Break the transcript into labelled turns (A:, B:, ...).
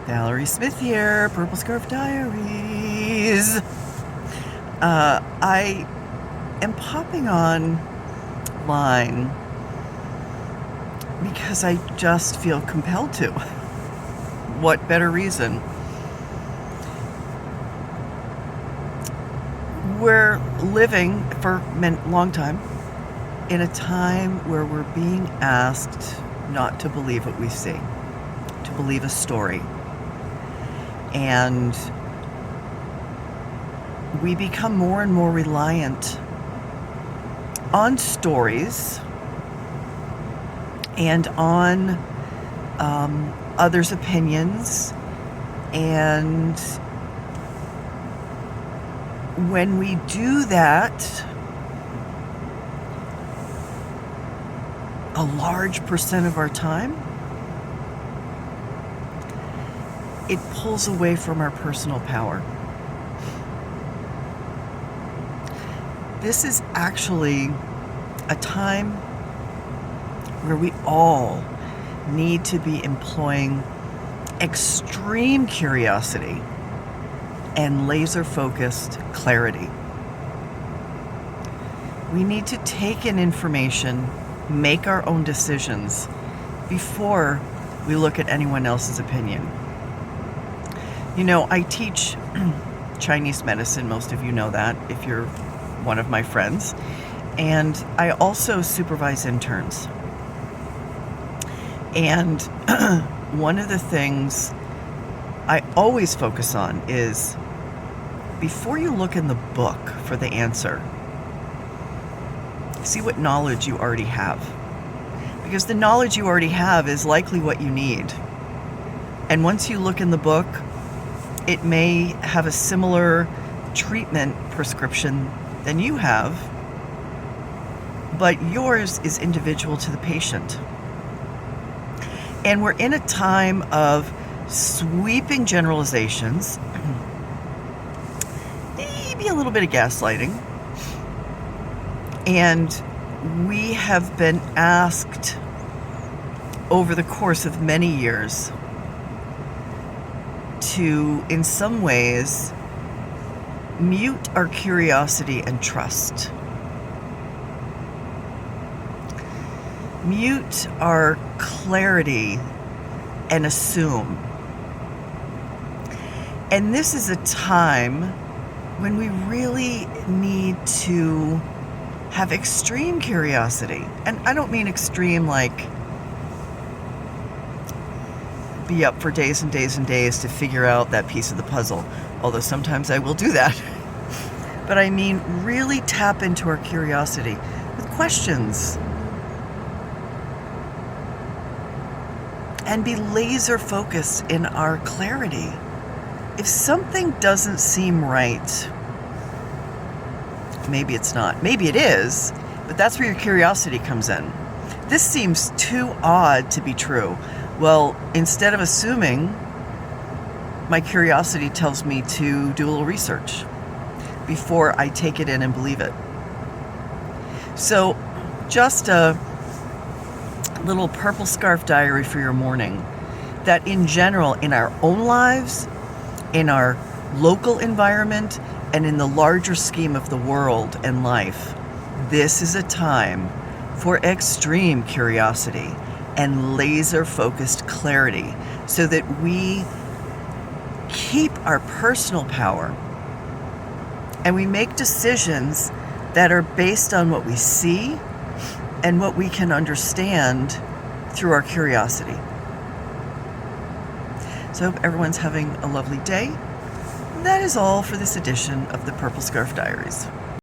A: Valerie Smith here, Purple Scarf Diaries. I am popping online because I just feel compelled to. What better reason? We're living for a long time in a time where we're being asked not to believe what we see, to believe a story. And we become more and more reliant on stories and on others' opinions. And when we do that, a large percent of our time, it pulls away from our personal power. This is actually a time where we all need to be employing extreme curiosity and laser-focused clarity. We need to take in information, make our own decisions before we look at anyone else's opinion. You know, I teach Chinese medicine. Most of you know that if you're one of my friends. And I also supervise interns. And one of the things I always focus on is, before you look in the book for the answer, see what knowledge you already have. Because the knowledge you already have is likely what you need. And once you look in the book, it may have a similar treatment prescription than you have, but yours is individual to the patient. And we're in a time of sweeping generalizations, maybe a little bit of gaslighting, and we have been asked over the course of many years to, in some ways, mute our curiosity and trust. Mute our clarity and assume. And this is a time when we really need to have extreme curiosity. And I don't mean extreme like be up for days and days and days to figure out that piece of the puzzle, although sometimes I will do that. But I mean really tap into our curiosity with questions and be laser focused in our clarity. If something doesn't seem right, maybe it's not. Maybe it is, but that's where your curiosity comes in. This seems too odd to be true. Well, instead of assuming, my curiosity tells me to do a little research before I take it in and believe it. So, just a little purple scarf diary for your morning, that in general, in our own lives, in our local environment, and in the larger scheme of the world and life, this is a time for extreme curiosity and laser-focused clarity, so that we keep our personal power and we make decisions that are based on what we see and what we can understand through our curiosity. So I hope everyone's having a lovely day. That is all for this edition of the Purple Scarf Diaries.